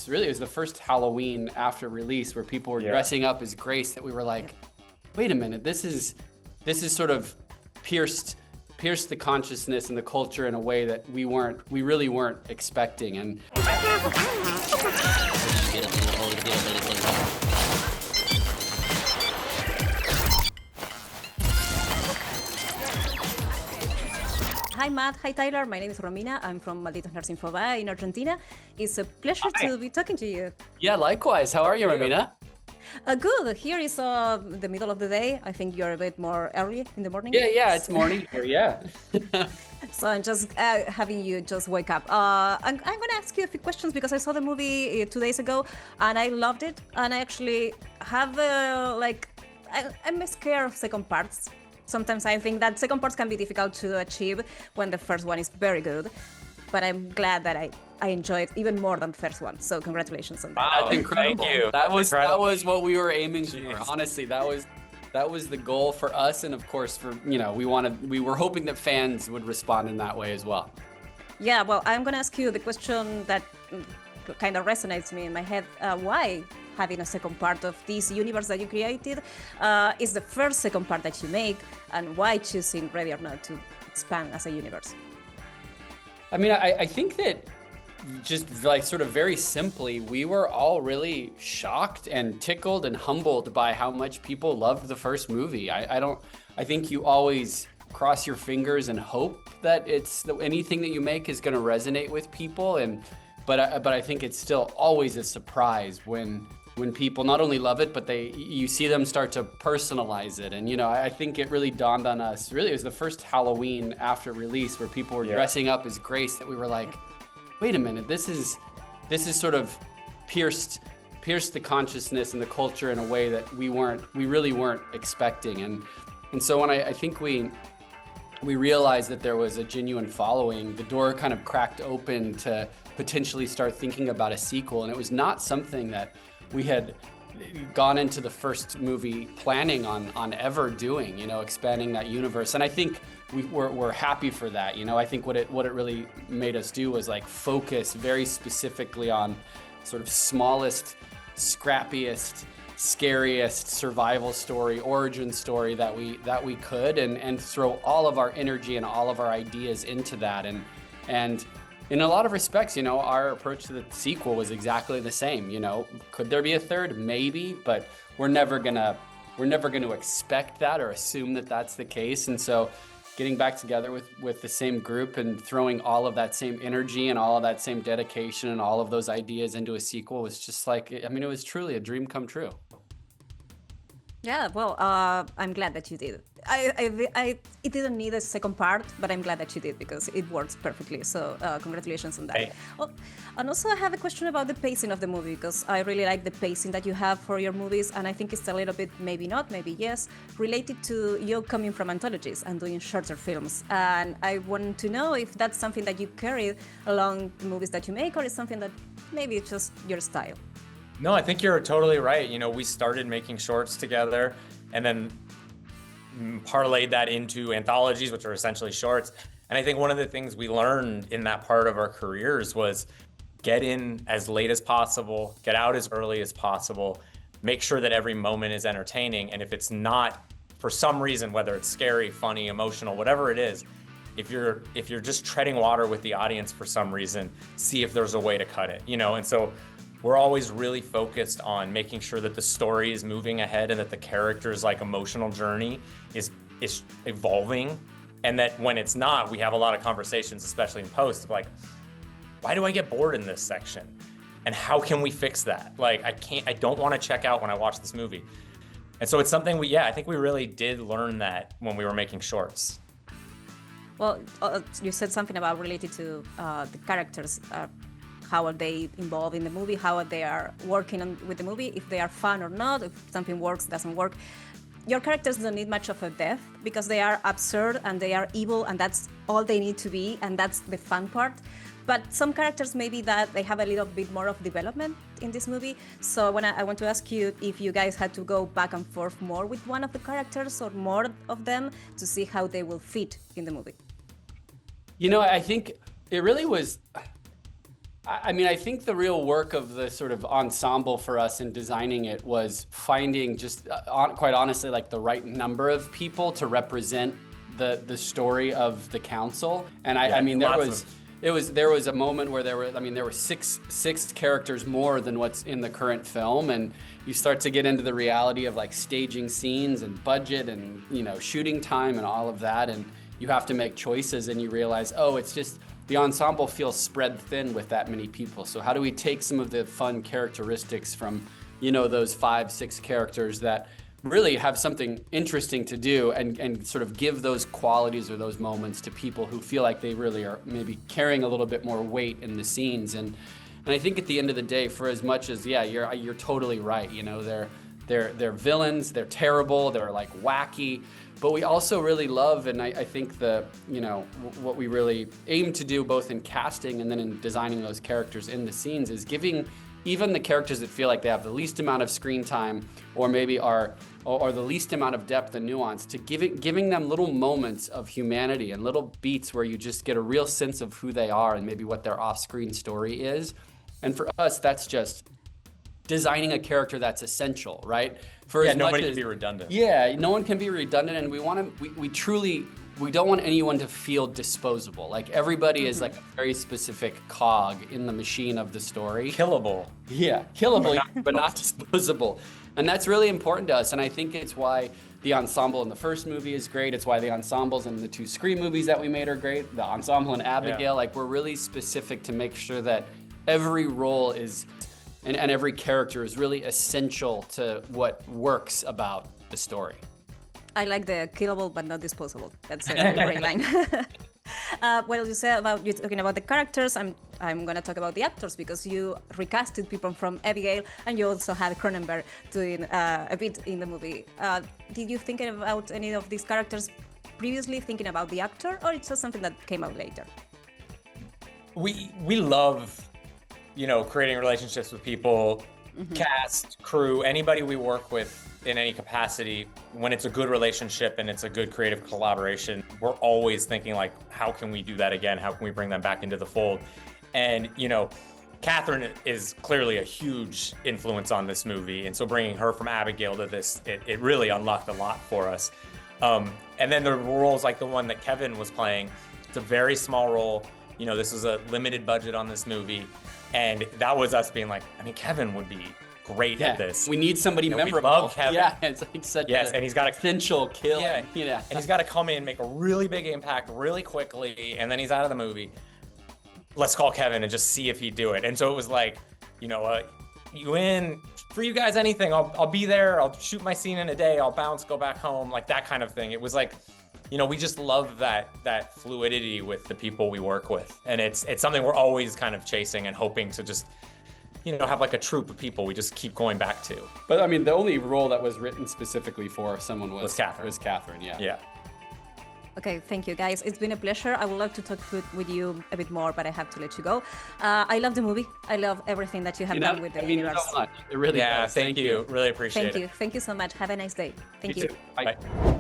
us, really, it was the first Halloween after release where people were dressing up as Grace that we were like, wait a minute, this is sort of pierced the consciousness and the culture in a way that we really weren't expecting. And Hi Matt, hi Tyler, my name is Romina, I'm from Malditos Nerds Infobae in Argentina. It's a pleasure to be talking to you. Yeah, likewise. How are you, Romina? Good, here is the middle of the day. I think you're a bit more early in the morning. Yeah, it's morning here, yeah. So I'm just having you just wake up. I'm going to ask you a few questions because I saw the movie 2 days ago and I loved it. And I actually have I'm scared of second parts. Sometimes I think that second parts can be difficult to achieve when the first one is very good. But I'm glad that I enjoyed it even more than the first one. So congratulations on that. Wow, that's incredible. Thank you. That was what we were aiming for. Honestly, that was the goal for us, and of course for we were hoping that fans would respond in that way as well. Yeah, well, I'm gonna ask you the question that kind of resonates me in my head. Why having a second part of this universe that you created is the first second part that you make, and why choosing Ready or Not to expand as a universe? I mean, I think that just like sort of very simply, we were all really shocked and tickled and humbled by how much people loved the first movie. I think you always cross your fingers and hope that anything that you make is going to resonate with people. But I think it's still always a surprise when people not only love it, but you see them start to personalize it. And I think it really dawned on us. Really, it was the first Halloween after release where people were dressing up as Grace that we were like, wait a minute, this is sort of pierced the consciousness and the culture in a way that we really weren't expecting. And so when I think we realized that there was a genuine following, the door kind of cracked open to potentially start thinking about a sequel. And it was not something that we had gone into the first movie planning on ever doing, expanding that universe. And I think we're happy for that. I think what it really made us do was like focus very specifically on sort of smallest, scrappiest, scariest survival story, origin story that we could, and throw all of our energy and all of our ideas into that. And in a lot of respects, our approach to the sequel was exactly the same. Could there be a third? Maybe, but we're never gonna expect that or assume that that's the case. And so getting back together with the same group and throwing all of that same energy and all of that same dedication and all of those ideas into a sequel was just like, it was truly a dream come true. Yeah, well, I'm glad that you did. It didn't need a second part, but I'm glad that you did because it works perfectly. So congratulations on that. Hey. Oh, and also I have a question about the pacing of the movie because I really like the pacing that you have for your movies, and I think it's a little bit, maybe not, maybe yes, related to you coming from anthologies and doing shorter films. And I want to know if that's something that you carry along the movies that you make, or is something that maybe it's just your style. No, I think you're totally right. We started making shorts together and then parlayed that into anthologies, which are essentially shorts. And I think one of the things we learned in that part of our careers was get in as late as possible, get out as early as possible, make sure that every moment is entertaining. And if it's not, for some reason, whether it's scary, funny, emotional, whatever it is, if you're just treading water with the audience for some reason, see if there's a way to cut it, And so we're always really focused on making sure that the story is moving ahead and that the character's emotional journey is evolving, and that when it's not, we have a lot of conversations, especially in post, like, why do I get bored in this section? And how can we fix that? I don't want to check out when I watch this movie. And so it's something I think we really did learn that when we were making shorts. Well, you said something about related to the characters. How are they involved in the movie? How they are working with the movie? If they are fun or not? If something works, doesn't work? Your characters don't need much of a depth because they are absurd and they are evil, and that's all they need to be, and that's the fun part. But some characters maybe that they have a little bit more of development in this movie. So I want to ask you if you guys had to go back and forth more with one of the characters or more of them to see how they will fit in the movie. I think it really was. I mean, I think the real work of the sort of ensemble for us in designing it was finding just quite honestly, like the right number of people to represent the story of the council. And I mean, there was a moment where there were six characters more than what's in the current film, and you start to get into the reality of like staging scenes and budget and, you know, shooting time and all of that, and you have to make choices, and you realize, oh, it's just the ensemble feels spread thin with that many people. So how do we take some of the fun characteristics from, you know, those 5-6 characters that really have something interesting to do, and sort of give those qualities or those moments to people who feel like they really are maybe carrying a little bit more weight in the scenes. And I think at the end of the day, for as much as, yeah, you're totally right, you know, they're villains, they're terrible, they're like wacky, but we also really love, and I think what we really aim to do both in casting and then in designing those characters in the scenes is giving even the characters that feel like they have the least amount of screen time, or maybe are the least amount of depth and nuance, to giving them little moments of humanity and little beats where you just get a real sense of who they are and maybe what their off-screen story is. And for us, that's just designing a character that's essential, right? Nobody can be redundant. Yeah, no one can be redundant, and we don't want anyone to feel disposable. Like everybody is like a very specific cog in the machine of the story. Killable. Yeah, killable, but not disposable. And that's really important to us. And I think it's why the ensemble in the first movie is great. It's why the ensembles in the 2 Scream movies that we made are great. The ensemble in Abigail, like we're really specific to make sure that every role is, and every character is really essential to what works about the story. I like the killable but not disposable. That's a great line. What you said about you talking about the characters, I'm gonna talk about the actors, because you recasted people from Abigail, and you also had Cronenberg doing a bit in the movie. Did you think about any of these characters previously, thinking about the actor, or it's just something that came out later? We love, you know, creating relationships with people, cast, crew, anybody we work with in any capacity. When it's a good relationship and it's a good creative collaboration, we're always thinking like, how can we do that again? How can we bring them back into the fold? And, you know, Kathryn is clearly a huge influence on this movie. And so bringing her from Abigail to this, it really unlocked a lot for us. And then the roles like the one that Kevin was playing, it's a very small role. You know, this was a limited budget on this movie. And that was us being like, I mean, Kevin would be great at this. We need somebody memorable. We love Kevin. Yeah, it's like such and he's got a potential kill. Yeah, and he's got to come in, make a really big impact really quickly, and then he's out of the movie. Let's call Kevin and just see if he'd do it. And so it was like, you know, you in, for you guys, anything. I'll be there. I'll shoot my scene in a day. I'll bounce, go back home, like that kind of thing. It was like, you know, we just love that fluidity with the people we work with, and it's something we're always kind of chasing and hoping to just, you know, have like a troupe of people we just keep going back to. But I mean, the only role that was written specifically for someone was Kathryn. Was Kathryn, yeah. Yeah. Okay, thank you guys. It's been a pleasure. I would love to talk with you a bit more, but I have to let you go. I love the movie. I love everything that you have done with the universe. So much. It really does. Thank you. Really appreciate it. Thank you. Thank you so much. Have a nice day. Thank you. Too. Bye. Bye.